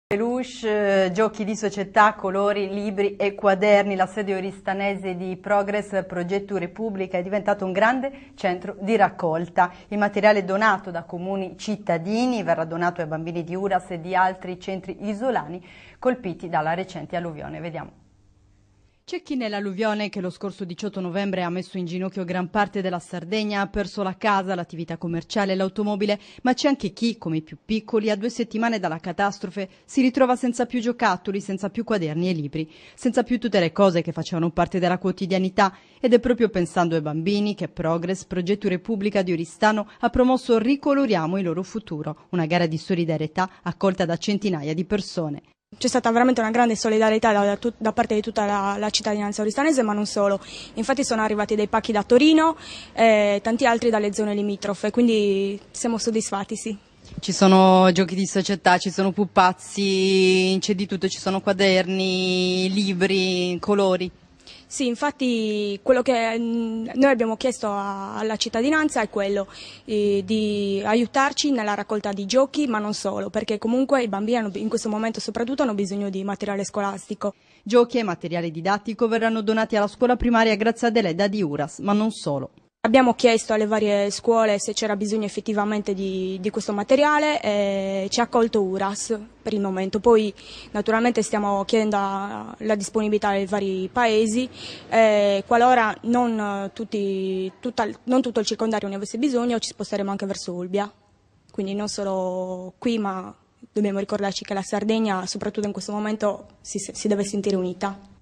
Peluche, giochi di società, colori, libri e quaderni. L'assedio oristanese di Progress Progetto Repubblica è diventato un grande centro di raccolta. Il materiale donato da comuni cittadini verrà donato ai bambini di Uras e di altri centri isolani colpiti dalla recente alluvione. Vediamo. C'è chi nell'alluvione che lo scorso 18 novembre ha messo in ginocchio gran parte della Sardegna ha perso la casa, l'attività commerciale e l'automobile, ma c'è anche chi, come i più piccoli, a 2 settimane dalla catastrofe si ritrova senza più giocattoli, senza più quaderni e libri, senza più tutte le cose che facevano parte della quotidianità, ed è proprio pensando ai bambini che Progress, Progetto Repubblica di Oristano, ha promosso Ricoloriamo il loro futuro, una gara di solidarietà accolta da centinaia di persone. C'è stata veramente una grande solidarietà da parte di tutta la cittadinanza oristanese, ma non solo. Infatti sono arrivati dei pacchi da Torino e tanti altri dalle zone limitrofe, quindi siamo soddisfatti, sì. Ci sono giochi di società, ci sono pupazzi, c'è di tutto, ci sono quaderni, libri, colori. Sì, infatti quello che noi abbiamo chiesto alla cittadinanza è quello di aiutarci nella raccolta di giochi, ma non solo, perché comunque i bambini in questo momento soprattutto hanno bisogno di materiale scolastico. Giochi e materiale didattico verranno donati alla scuola primaria grazie a Deleda di Uras, ma non solo. Abbiamo chiesto alle varie scuole se c'era bisogno effettivamente di questo materiale e ci ha accolto Uras per il momento. Poi naturalmente stiamo chiedendo la disponibilità dei vari paesi qualora non tutto il circondario ne avesse bisogno ci sposteremo anche verso Olbia. Quindi non solo qui, ma dobbiamo ricordarci che la Sardegna soprattutto in questo momento si deve sentire unita.